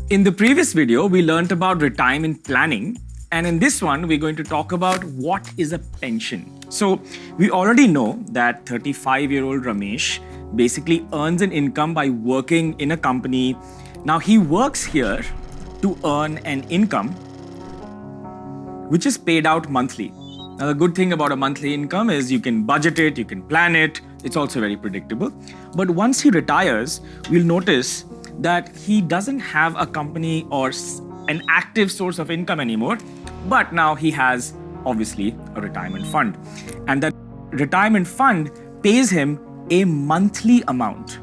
In the previous video, we learned about retirement planning, and in this one, we're going to talk about what is a pension. So, we already know that 35-year-old Ramesh basically earns an income by working in a company. Now, he works here to earn an income which is paid out monthly. Now, the good thing about a monthly income is you can budget it, you can plan it, it's also very predictable. But once he retires, we'll notice that he doesn't have a company or an active source of income anymore, but now he has obviously a retirement fund. And that retirement fund pays him a monthly amount.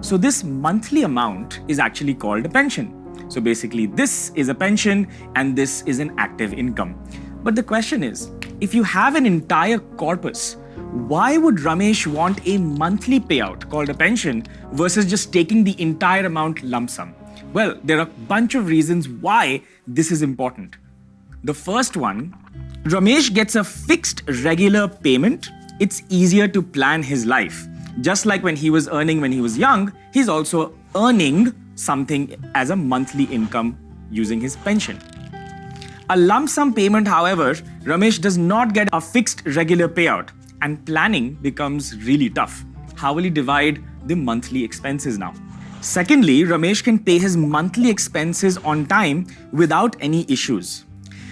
So this monthly amount is actually called a pension. So basically this is a pension and this is an active income. But the question is, if you have an entire corpus, why would Ramesh want a monthly payout called a pension versus just taking the entire amount lump sum? Well, there are a bunch of reasons why this is important. The first one, Ramesh gets a fixed regular payment. It's easier to plan his life. Just like when he was earning when he was young, he's also earning something as a monthly income using his pension. A lump sum payment, however, Ramesh does not get a fixed regular payout, and planning becomes really tough. How will he divide the monthly expenses now? Secondly, Ramesh can pay his monthly expenses on time without any issues.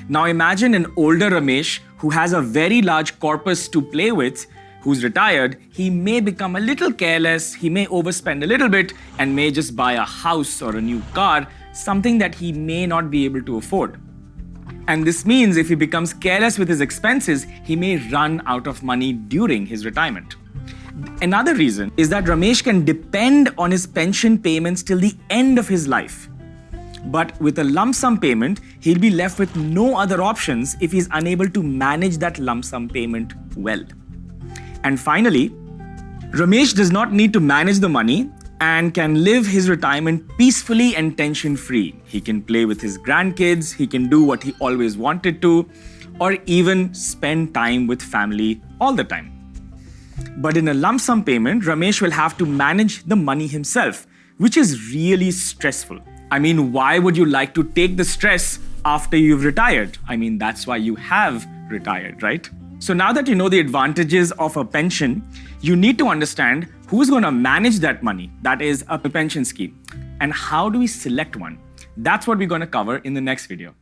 Now imagine an older Ramesh who has a very large corpus to play with, who's retired. He may become a little careless, he may overspend a little bit and may just buy a house or a new car, something that he may not be able to afford. And this means if he becomes careless with his expenses, he may run out of money during his retirement. Another reason is that Ramesh can depend on his pension payments till the end of his life. But with a lump sum payment, he'll be left with no other options if he's unable to manage that lump sum payment well. And finally, Ramesh does not need to manage the money and can live his retirement peacefully and tension-free. He can play with his grandkids, he can do what he always wanted to, or even spend time with family all the time. But in a lump sum payment, Ramesh will have to manage the money himself, which is really stressful. I mean, why would you like to take the stress after you've retired? I mean, that's why you have retired, right? So now that you know the advantages of a pension, you need to understand who's going to manage that money, that is a pension scheme, and how do we select one? That's what we're going to cover in the next video.